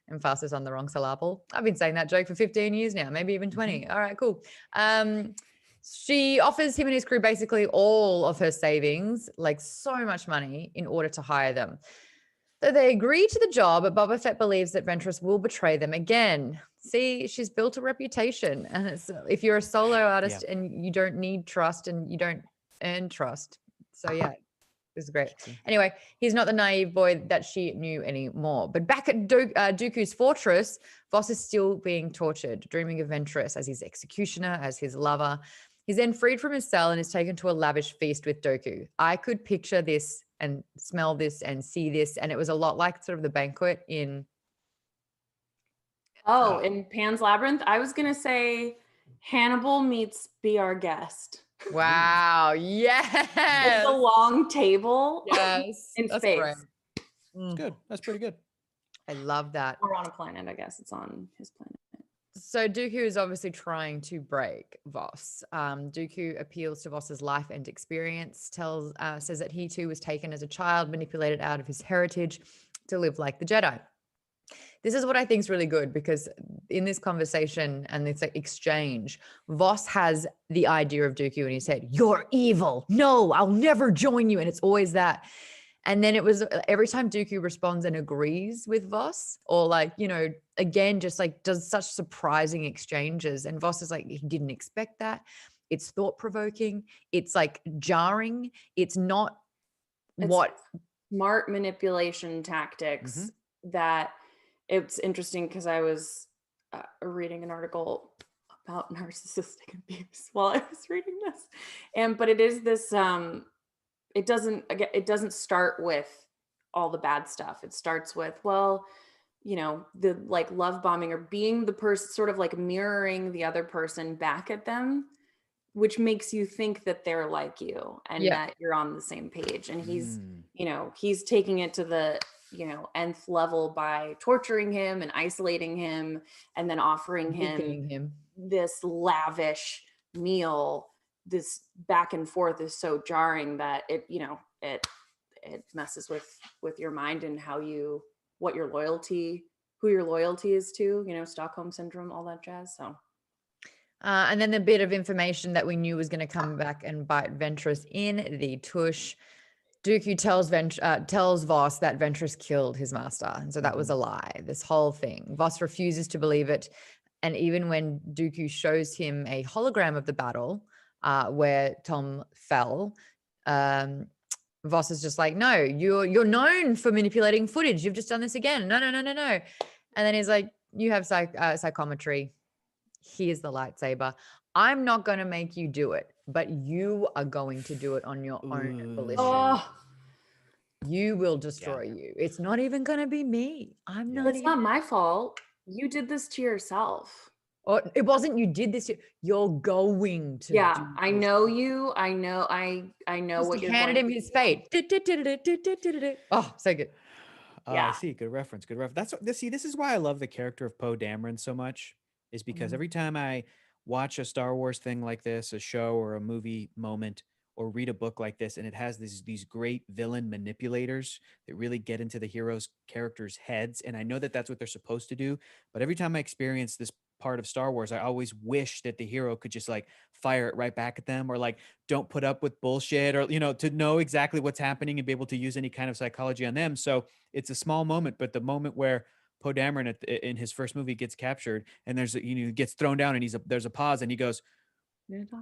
emphasis on the wrong syllable. I've been saying that joke for 15 years now, maybe even 20. All right, cool. She offers him and his crew basically all of her savings, like so much money, in order to hire them. So they agree to the job, but Boba Fett believes that Ventress will betray them again. See, she's built a reputation, and it's if you're a solo artist and you don't need trust and you don't earn trust. So yeah. This is great. Anyway, he's not the naive boy that she knew anymore. But back at Dooku's fortress, Voss is still being tortured, dreaming of Ventress as his executioner, as his lover. He's then freed from his cell and is taken to a lavish feast with Dooku. I could picture this and smell this and see this, and it was a lot like sort of the banquet in... Oh, in Pan's Labyrinth? I was going to say Hannibal meets Be Our Guest. Wow. Yes. It's a long table. Yes. In That's space. great. It's good. That's pretty good. I love that. Or on a planet, I guess. It's on his planet. So Dooku is obviously trying to break Voss. Dooku appeals to Voss's life and experience, says that he too was taken as a child, manipulated out of his heritage to live like the Jedi. This is what I think is really good, because in this conversation and this exchange, Voss has the idea of Dooku in his head. You're evil. No, I'll never join you. And it's always that. And then it was every time Dooku responds and agrees with Voss, or like, you know, again, just like does such surprising exchanges. And Voss is like, he didn't expect that. It's thought-provoking. It's like jarring. It's not smart manipulation tactics that... It's interesting because I was reading an article about narcissistic abuse while I was reading this, but it is this. It doesn't start with all the bad stuff. It starts with, well, you know, the like love bombing or being the person, sort of like mirroring the other person back at them, which makes you think that they're like you and that you're on the same page. And he's, you know, he's taking it to the, you know, nth level by torturing him and isolating him and then offering him this lavish meal. This back and forth is so jarring that it, you know, it messes with your mind and who your loyalty is to, you know, Stockholm syndrome, all that jazz. So and then the bit of information that we knew was going to come back and bite Ventress in the tush. Dooku tells Voss that Ventress killed his master. And so that was a lie, this whole thing. Voss refuses to believe it. And even when Dooku shows him a hologram of the battle where Tom fell, Voss is just like, no, you're known for manipulating footage. You've just done this again. No. And then he's like, you have psychometry. Here's the lightsaber. I'm not going to make you do it, but you are going to do it on your own volition. Oh. You will destroy you. It's not even going to be me. It's not my fault. You did this to yourself. Or it wasn't you did this. You're going to. Yeah, do I this. know you. I know Just what you're handed him going his fate. Oh, so good. I see. Good reference. This is why I love the character of Poe Dameron so much, is because every time I watch a Star Wars thing like this, a show or a movie moment, or read a book like this, and it has these great villain manipulators that really get into the hero's characters' heads. And I know that that's what they're supposed to do. But every time I experience this part of Star Wars, I always wish that the hero could just like fire it right back at them, or like don't put up with bullshit, or, you know, to know exactly what's happening and be able to use any kind of psychology on them. So it's a small moment, but the moment where Poe Dameron in his first movie gets captured, and there's gets thrown down, and there's a pause, and he goes,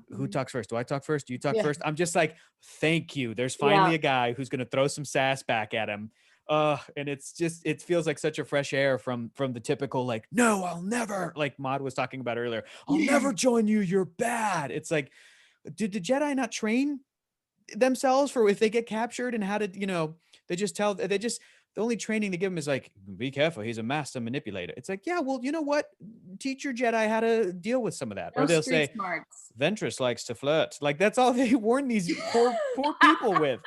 "Who talks first? Do I talk first? Do you talk first?" I'm just like, thank you. There's finally a guy who's gonna throw some sass back at him. And it feels like such a fresh air from the typical, like, no, I'll never, like Maude was talking about earlier, I'll never join you, you're bad. It's like, did the Jedi not train themselves for if they get captured and how to, the only training they give them is like, be careful, he's a master manipulator. It's like, yeah, well, you know what? Teach your Jedi how to deal with some of that. No or they'll street say, smarts. Ventress likes to flirt. Like, that's all they warn these poor people with.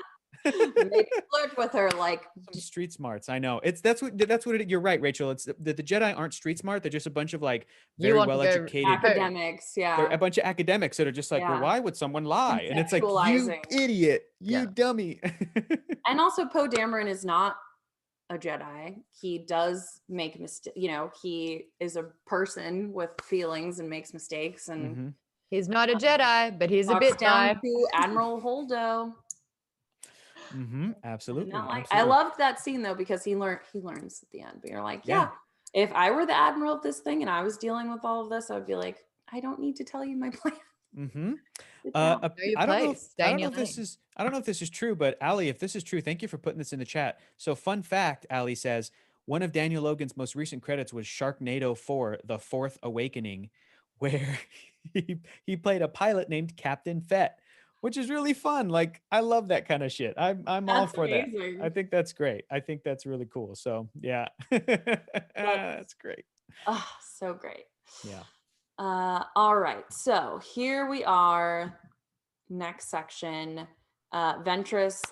They flirt with her like some street smarts. I know. You're right, Rachel. It's the Jedi aren't street smart. They're just a bunch of like very well educated academics. They're a bunch of academics that are just like, well, why would someone lie? And it's like, you idiot, you dummy. And also, Poe Dameron is not a Jedi. He does make mistakes. He is a person with feelings and makes mistakes. And he's not a Jedi, but he's a bit down to Admiral Holdo. Absolutely. I loved that scene though, because he learns at the end. But you're like, if I were the admiral of this thing and I was dealing with all of this, I would be like, I don't need to tell you my plan. I don't know if this is true, but Allie, if this is true, thank you for putting this in the chat. So fun fact, Allie says, one of Daniel Logan's most recent credits was Sharknado 4, The Fourth Awakening, where he played a pilot named Captain Fett, which is really fun. Like, I love that kind of shit. I'm all for that. I think that's great. I think that's really cool. So yeah, that's great. Oh, so great. Yeah. All right. So here we are. Next section. Ventress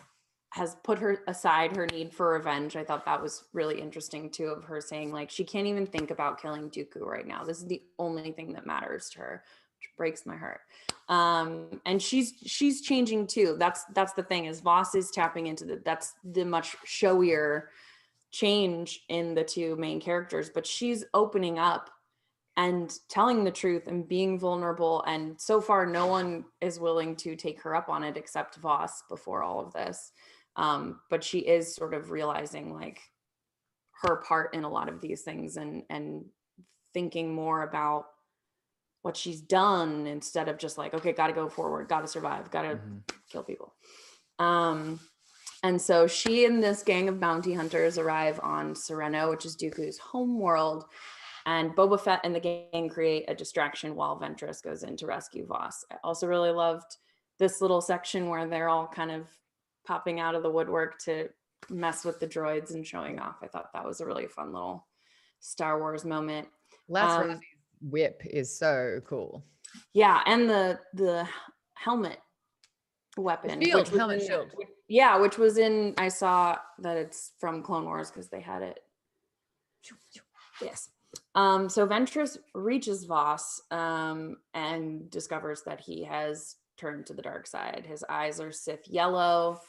has put aside her need for revenge. I thought that was really interesting too, of her saying like she can't even think about killing Dooku right now. This is the only thing that matters to her, which breaks my heart. And she's changing too. That's the thing, is Voss is tapping into that's the much showier change in the two main characters, but she's opening up and telling the truth and being vulnerable. And so far, no one is willing to take her up on it except Voss before all of this. But she is sort of realizing like her part in a lot of these things and thinking more about what she's done instead of just like, okay, got to go forward, got to survive, got to kill people. And so she and this gang of bounty hunters arrive on Sereno, which is Dooku's home world. And Boba Fett and the gang create a distraction while Ventress goes in to rescue Voss. I also really loved this little section where they're all kind of popping out of the woodwork to mess with the droids and showing off. I thought that was a really fun little Star Wars moment. Last whip is so cool. Yeah, and the helmet weapon. Shield, helmet shield. Which was in, I saw that it's from Clone Wars because they had it. Yes. So Ventress reaches Voss and discovers that he has turned to the dark side. His eyes are Sith yellow,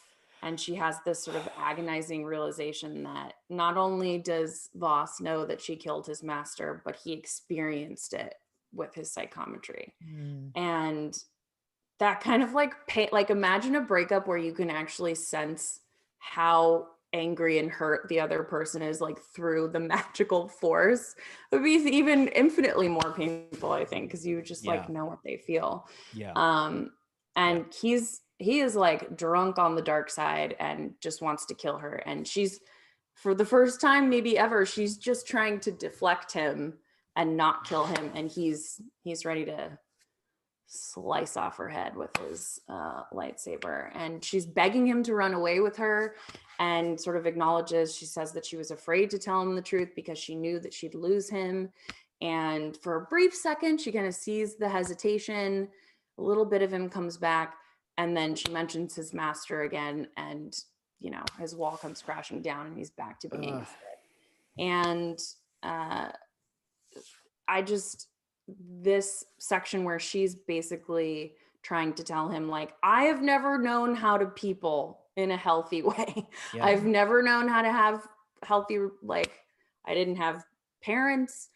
and she has this sort of agonizing realization that not only does Voss know that she killed his master, but he experienced it with his psychometry. And that kind of like imagine a breakup where you can actually sense how angry and hurt the other person is, like through the magical force. It would be even infinitely more painful, I think, because you just like know what they feel. And he is like drunk on the dark side and just wants to kill her. And she's, for the first time maybe ever, she's just trying to deflect him and not kill him. And he's ready to slice off her head with his lightsaber. And she's begging him to run away with her, and sort of acknowledges, she says that she was afraid to tell him the truth because she knew that she'd lose him. And for a brief second, she kind of sees the hesitation, a little bit of him comes back, and then she mentions his master again, and his wall comes crashing down and he's back to being Sith. And this section where she's basically trying to tell him, like, I have never known how to people in a healthy way. I've never known how to have healthy, like, I didn't have parents.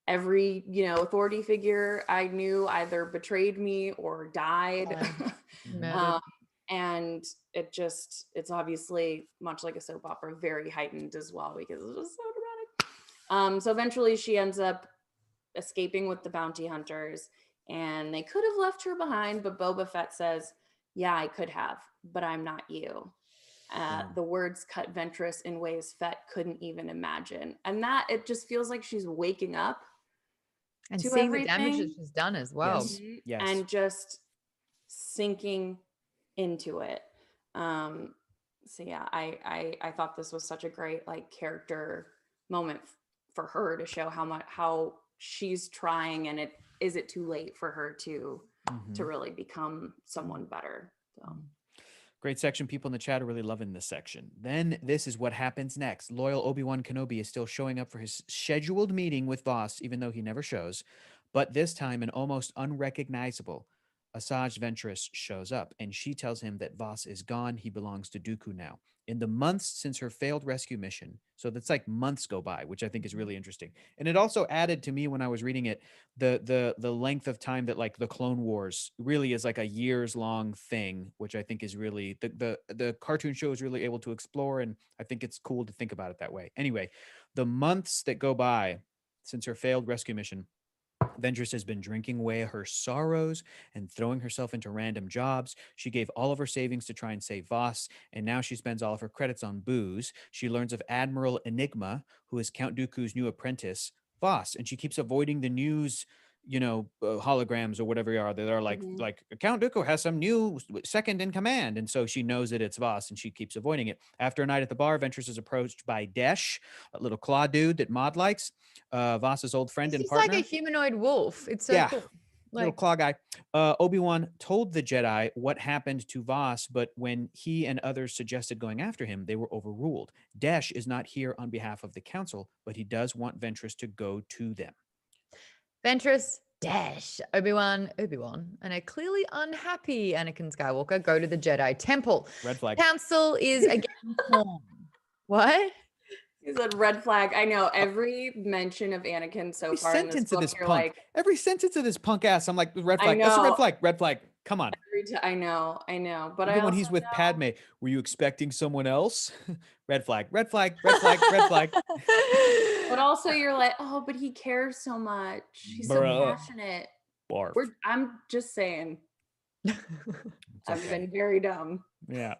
Every, authority figure I knew either betrayed me or died. And it's obviously, much like a soap opera, very heightened as well, because it's just so So eventually she ends up escaping with the bounty hunters, and they could have left her behind, but Boba Fett says, yeah, I could have, but I'm not you. The words cut Ventress in ways Fett couldn't even imagine. And that, it just feels like she's waking up And to seeing the damage everything. that she's done as well. Yes. Yes. And just sinking into it. So yeah, I thought this was such a great like character moment for her to show how she's trying, and is it too late for her to really become someone better. So Great section. People in the chat are really loving this section. Then this is what happens next. Loyal Obi-Wan Kenobi is still showing up for his scheduled meeting with Voss, even though he never shows. But this time, an almost unrecognizable Asajj Ventress shows up, and she tells him that Voss is gone. He belongs to Dooku now. In the months since her failed rescue mission, so that's like months go by, which I think is really interesting. And it also added to me when I was reading it the length of time that like the Clone Wars really is like a years long thing, which I think is really the cartoon show is really able to explore, and I think it's cool to think about it that way. Anyway, the months that go by since her failed rescue mission, Ventress has been drinking away her sorrows and throwing herself into random jobs. She gave all of her savings to try and save Voss, and now she spends all of her credits on booze. She learns of Admiral Enigma, who is Count Dooku's new apprentice, Voss, and she keeps avoiding the news, holograms or whatever they are that are like Count Dooku has some new second in command, and so she knows that it's Voss, and she keeps avoiding it. After a night at the bar, Ventress is approached by Desh, a little claw dude that Maude likes, Voss's old friend and partner. It's like a humanoid wolf. It's so cool. Little claw guy. Obi-Wan told the Jedi what happened to Voss, but when he and others suggested going after him, they were overruled. Desh is not here on behalf of the council, but he does want Ventress to go to them. Ventress, Dash, Obi-Wan, and a clearly unhappy Anakin Skywalker go to the Jedi Temple. Red flag. Council is again torn. What? He said red flag. I know every mention of Anakin so far in this book, you're like, every sentence of this punk ass, I'm like, red flag. I That's a red know. flag. Red flag. Come on. I know. But Even when he's with Padme, were you expecting someone else? Red flag. Red flag. Red flag. Red flag. But also you're like, oh, but he cares so much. He's so passionate. Barf. I'm just saying. I've been very dumb. Yeah.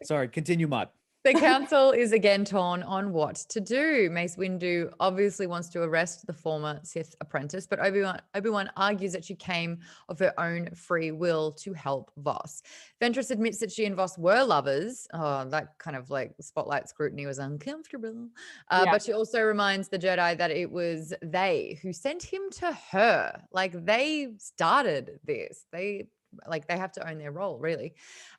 Sorry, continue, Maude. The council is again torn on what to do. Mace Windu obviously wants to arrest the former Sith apprentice, but Obi-Wan argues that she came of her own free will to help Voss. Ventress admits that she and Voss were lovers. Oh, that kind of like spotlight scrutiny was uncomfortable. But she also reminds the Jedi that it was they who sent him to her. Like they started this. They have to own their role, really.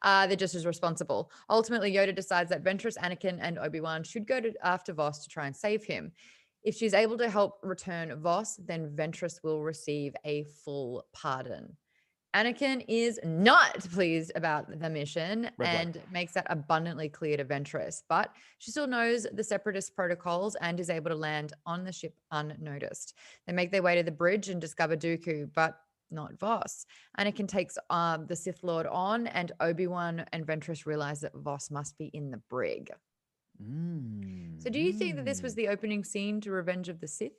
They're just as responsible. Ultimately, Yoda decides that Ventress, Anakin, and Obi-Wan should go after Voss to try and save him. If she's able to help return Voss, then Ventress will receive a full pardon. Anakin is not pleased about the mission and makes that abundantly clear to Ventress, but she still knows the separatist protocols and is able to land on the ship unnoticed. They make their way to the bridge and discover Dooku, but not Voss. Anakin takes the Sith Lord on, and Obi-Wan and Ventress realize that Voss must be in the brig. So do you think that this was the opening scene to Revenge of the Sith?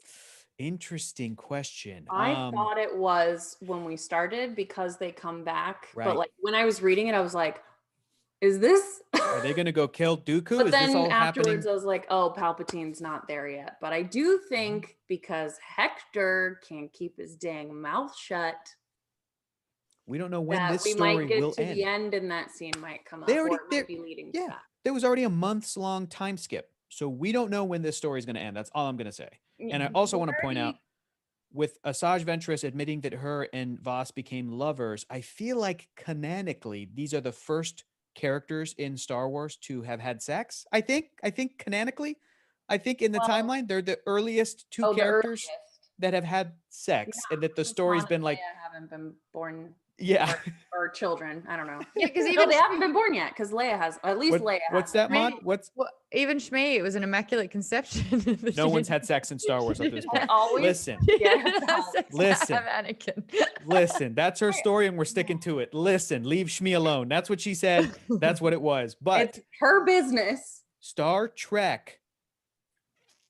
Interesting question. I thought it was when we started because they come back. Right. But like when I was reading it, I was like, is this? Are they going to go kill Dooku? But is then this all afterwards happening? I was like, oh, Palpatine's not there yet. But I do think because Hector can't keep his dang mouth shut, we don't know when that this we story might get will to end. the end and that scene might come up. They already- or it might be leading to that. There was already a months-long time skip. So we don't know when this story is going to end. That's all I'm going to say. And I also want to point out, with Asajj Ventress admitting that her and Voss became lovers, I feel like canonically, these are the first characters in Star Wars to have had sex. I think canonically, I think in the timeline, they're the earliest two characters that have had sex, and that the story's been like, haven't been born. Yeah. Or children. I don't know. Yeah, because even they haven't been born yet, because Leia has, at least Leia has. What's that, Maude? Even Shmi, it was an immaculate conception. No one's had sex in Star Wars up to this point. Always. Listen. Listen. Anakin. Listen, that's her story and we're sticking to it. Listen, leave Shmi alone. That's what she said. That's what it was. But it's her business. Star Trek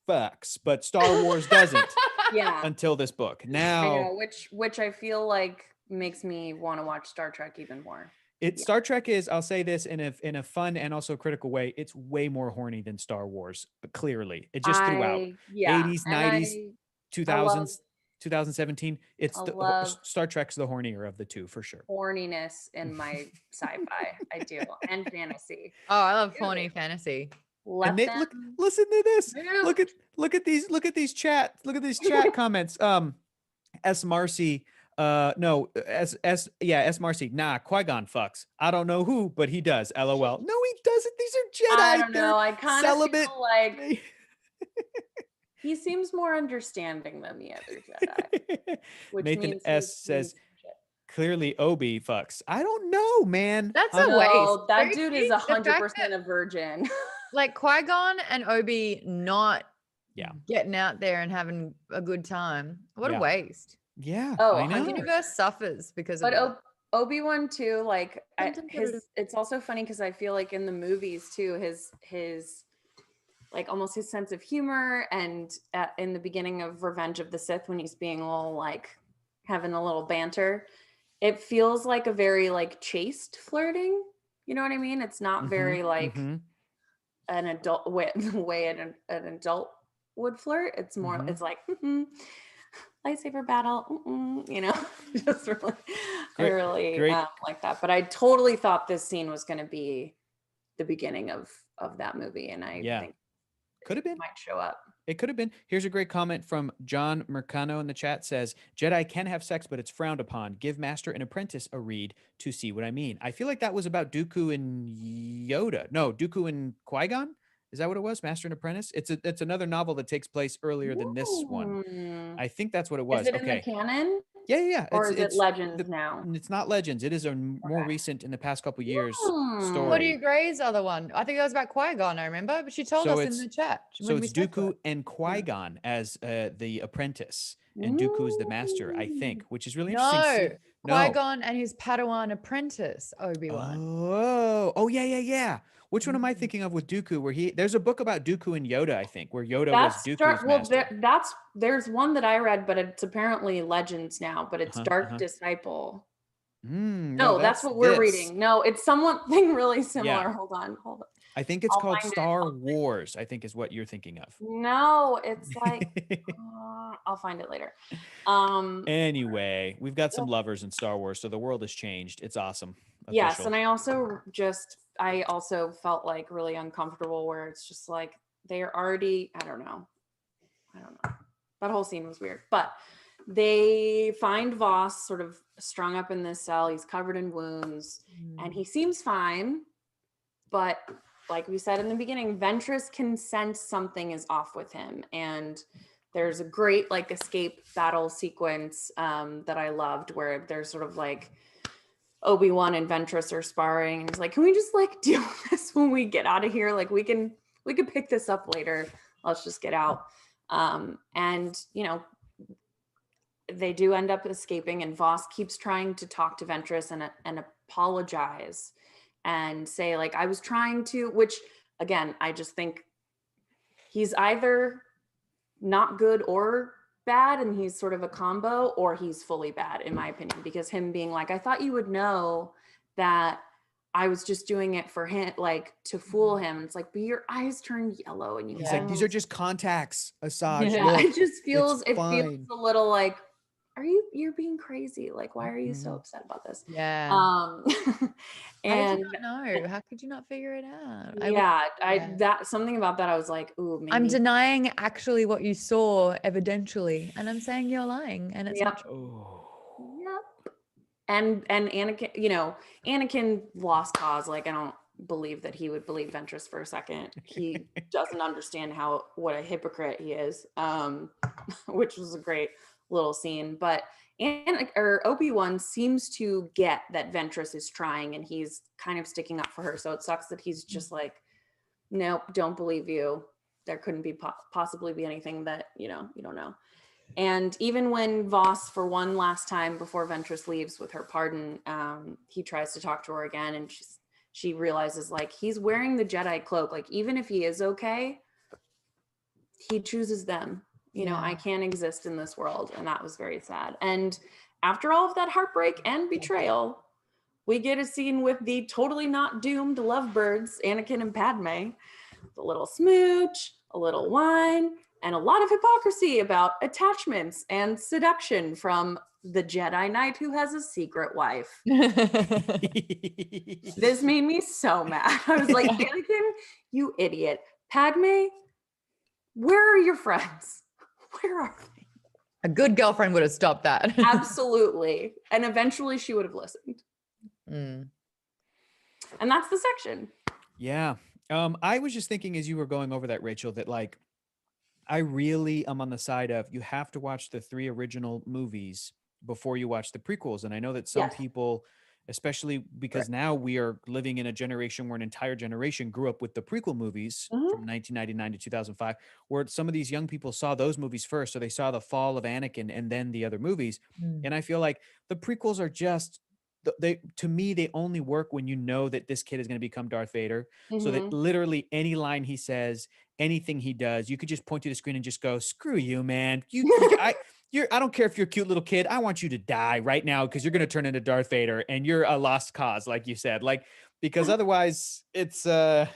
fucks, but Star Wars doesn't Yeah, until this book. I Now, know, which I feel like makes me want to watch Star Trek even more. Yeah. Star Trek is, I'll say this in a fun and also critical way, it's way more horny than Star Wars, but clearly. It just throughout. 80s, And 90s, I love 2000s, 2017. It's I the love Star Trek's the hornier of the two for sure. horniness in my sci-fi. I do, and fantasy. Oh, I love Dude. horny fantasy. Let And they them listen to this. move. Look at these chat comments. S Marcy, no, S Marcy, nah, Qui-Gon fucks. I don't know who, but he does. LOL. No, he doesn't. These are Jedi. I don't know. I kind of celibate. feel like he seems more understanding than the other Jedi. Which Nathan means S says clearly Obi fucks. I don't know, man. That's I'm- a waste. no, that Don't you dude is think the fact 100% a virgin. Like Qui-Gon and Obi not Yeah. getting out there and having a good time. What Yeah. a waste. Yeah, Oh, I know. The universe suffers because of But that. Obi-Wan too, like Something it's also funny because I feel like in the movies too, his like almost his sense of humor, and in the beginning of Revenge of the Sith when he's being a little like having a little banter, it feels like a very like chaste flirting. You know what I mean? It's not very like an adult way the way an adult would flirt. It's more it's like lightsaber battle, you know, just really, I really like that. But I totally thought this scene was going to be the beginning of that movie, and I think could have been might show up. It could have been. Here's a great comment from John Mercano in the chat. Says Jedi can have sex, but it's frowned upon. Give Master and Apprentice a read to see what I mean. I feel like that was about Dooku and Yoda. No, Dooku and Qui-Gon. Is that what it was? Master and Apprentice? It's another novel that takes place earlier than this one. I think that's what it was. Is it in the canon? Yeah. Or is it Legends now? It's not Legends. It is a more recent, in the past couple years, story. What do you Gray's other one? I think that was about Qui-Gon, I remember, but she told us in the chat. So it's Dooku and Qui-Gon as the apprentice, and Dooku is the master, I think, which is really interesting. No, Qui-Gon and his Padawan apprentice, Obi-Wan. Oh, yeah. Which one am I thinking of with Dooku? Where there's a book about Dooku and Yoda, I think, where Yoda was Dooku's master. Well, there's one that I read, but it's apparently Legends now, but it's Dark Disciple. No, that's what we're reading. No, it's something really similar. Yeah. Hold on. I think it's called Star Wars, I think is what you're thinking of. No, it's like, I'll find it later. Anyway, we've got some lovers in Star Wars, so the world has changed. It's awesome. Yes, and I also felt like really uncomfortable where it's just like they're already, I don't know. That whole scene was weird. But they find Voss sort of strung up in this cell. He's covered in wounds and he seems fine. But like we said in the beginning, Ventress can sense something is off with him. And there's a great like escape battle sequence that I loved where there's sort of like Obi-Wan and Ventress are sparring, and he's like, can we just like deal with this when we get out of here? Like we can pick this up later. Let's just get out. And you know, they do end up escaping, and Voss keeps trying to talk to Ventress and apologize and say like, I was trying to, which again, I just think he's either not good or bad, and he's sort of a combo, or he's fully bad in my opinion, because him being like, I thought you would know that I was just doing it for him, like to fool him. It's like, but your eyes turn yellow and you he's like, these are just contacts, Asajj. Yeah, Look, it feels fine. a little like, you're being crazy, like why are you so upset about this? Yeah. And how could you not figure it out? that something about that I was like, ooh, maybe. I'm denying actually what you saw evidentially, and I'm saying you're lying, and it's not true. Yep. And Anakin, you know, Anakin lost cause. Like I don't believe that he would believe Ventress for a second. He doesn't understand what a hypocrite he is, which was a great little scene. But Obi-Wan seems to get that Ventress is trying, and he's kind of sticking up for her. So it sucks that he's just like, nope, don't believe you. There couldn't be possibly be anything that, you know, you don't know. And even when Voss, for one last time before Ventress leaves with her pardon, he tries to talk to her again, and she realizes like he's wearing the Jedi cloak. Like even if he is okay, he chooses them. You know, I can't exist in this world. And that was very sad. And after all of that heartbreak and betrayal, we get a scene with the totally not doomed lovebirds, Anakin and Padme, a little smooch, a little wine, and a lot of hypocrisy about attachments and seduction from the Jedi Knight who has a secret wife. This made me so mad. I was like, Anakin, you idiot. Padme, where are your friends? Where are they? A good girlfriend would have stopped that. Absolutely. And eventually she would have listened. And that's the section. Yeah. I was just thinking as you were going over that, Rachel, that like, I really am on the side of you have to watch the 3 original movies before you watch the prequels. And I know that some people, especially because now we are living in a generation where an entire generation grew up with the prequel movies from 1999 to 2005, where some of these young people saw those movies first. So they saw the fall of Anakin and then the other movies. And I feel like the prequels are just, to me, they only work when you know that this kid is going to become Darth Vader. So that literally any line he says, anything he does, you could just point to the screen and just go, screw you, man. I don't care if you're a cute little kid. I want you to die right now because you're going to turn into Darth Vader and you're a lost cause, like you said. Like, because otherwise it's, I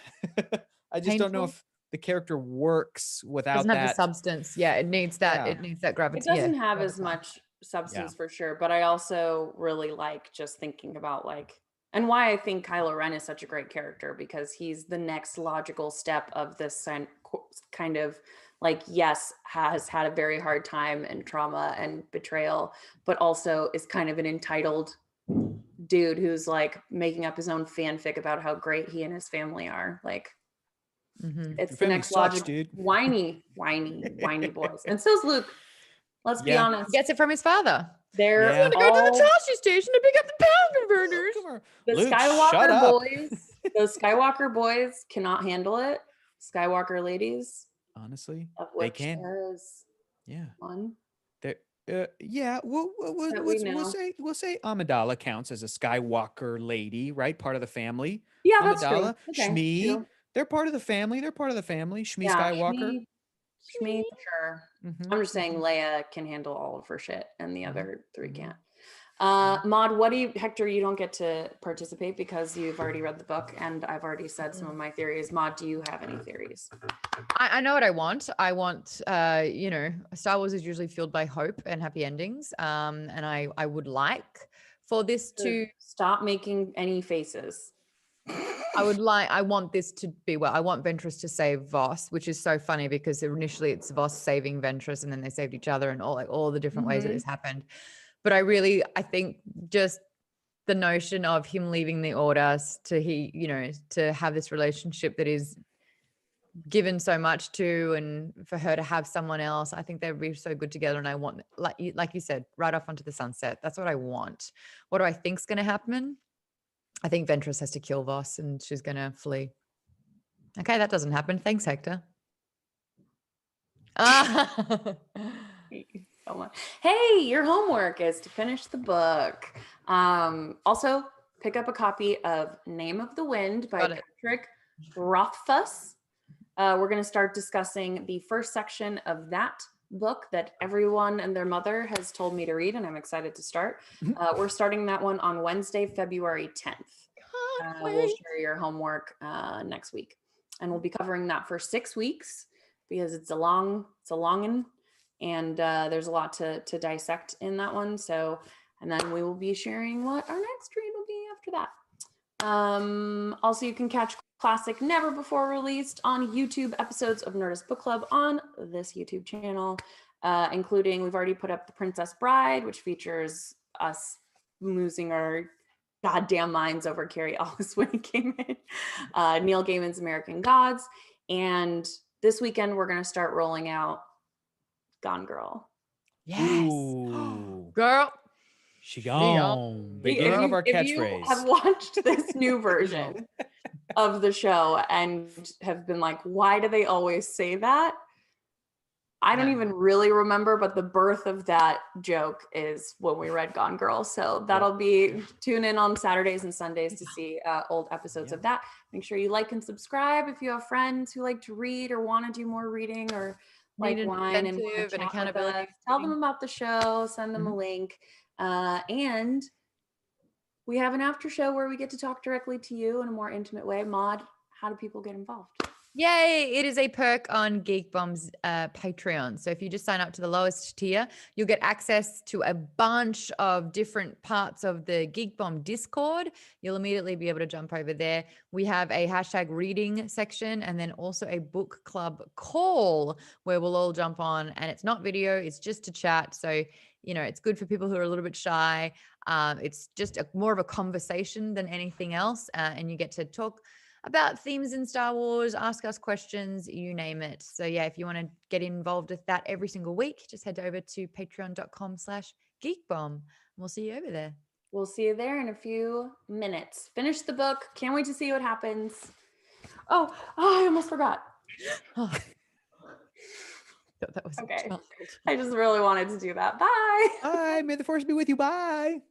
just don't know if the character works without doesn't that. have the substance. Yeah, it needs that. It needs that gravity. It doesn't have as much substance for sure, but I also really like just thinking about like, and why I think Kylo Ren is such a great character, because he's the next logical step of this kind of like, yes, has had a very hard time and trauma and betrayal, but also is kind of an entitled dude who's like making up his own fanfic about how great he and his family are. Like, it's the next logic. Dude. Whiny boys. And so's Luke. Let's be honest. He gets it from his father. They're going to go to the Tashi station to pick up the power converters. The Luke, Skywalker boys, the Skywalker boys cannot handle it. Skywalker ladies, honestly, of which they can. There is one. We'll say Amidala counts as a Skywalker lady, right? Part of the family. Yeah, Amidala, that's true. Okay, Shmi, they're part of the family. Shmi Skywalker. Shmi, for sure. I'm just saying Leia can handle all of her shit and the other 3 can't. Maude, Hector, you don't get to participate because you've already read the book and I've already said some of my theories. Maude, do you have any theories? I know what I want. I want, Star Wars is usually fueled by hope and happy endings. And I would like for this to stop making any faces. I want this to be I want Ventress to save Voss, which is so funny because initially it's Voss saving Ventress and then they saved each other and all the different ways that this happened. But I think just the notion of him leaving the Order to have this relationship that is given so much to, and for her to have someone else, I think they'd be so good together. And I want, like you said, right off onto the sunset. That's what I want. What do I think's going to happen? I think Ventress has to kill Voss and she's going to flee. Okay, that doesn't happen. Thanks, Hector. So much. Hey, your homework is to finish the book. Also, pick up a copy of Name of the Wind by Patrick Rothfuss. We're going to start discussing the first section of that book that everyone and their mother has told me to read, and I'm excited to start. We're starting that one on Wednesday, February 10th. We'll share your homework next week, and we'll be covering that for 6 weeks because it's a long one, and there's a lot to dissect in that one. So, and then we will be sharing what our next read will be after that. Also, you can catch classic never before released on YouTube episodes of Nerdist Book Club on this YouTube channel, including, we've already put up The Princess Bride, which features us losing our goddamn minds over Carrie Ellis when he came in, Neil Gaiman's American Gods, and this weekend we're going to start rolling out Gone Girl. Yes. Ooh. Girl. She gone. Beginning of our catchphrase. If you have watched this new version of the show and have been like, why do they always say that? I don't even really remember, but the birth of that joke is when we read Gone Girl. So that'll be, tune in on Saturdays and Sundays to see old episodes of that. Make sure you like and subscribe if you have friends who like to read or want to do more reading or like Need an wine and wanna incentive and chat with accountability. us, tell them about the show, send them a Mhm. link. And we have an after show where we get to talk directly to you in a more intimate way. Maude, how do people get involved? Yay! It is a perk on Geekbomb's Patreon. So if you just sign up to the lowest tier, you'll get access to a bunch of different parts of the Geekbomb Discord. You'll immediately be able to jump over there. We have a hashtag reading section and then also a book club call where we'll all jump on. And it's not video, it's just to chat. So, you know, it's good for people who are a little bit shy. It's just more of a conversation than anything else. And you get to talk about themes in Star Wars, ask us questions, you name it. So yeah, if you want to get involved with that every single week, just head over to patreon.com/geekbomb. We'll see you over there. We'll see you there in a few minutes. Finish the book. Can't wait to see what happens. Oh, I almost forgot. Oh. That was Okay. jumbled. I just really wanted to do that. Bye. Bye. May the force be with you. Bye.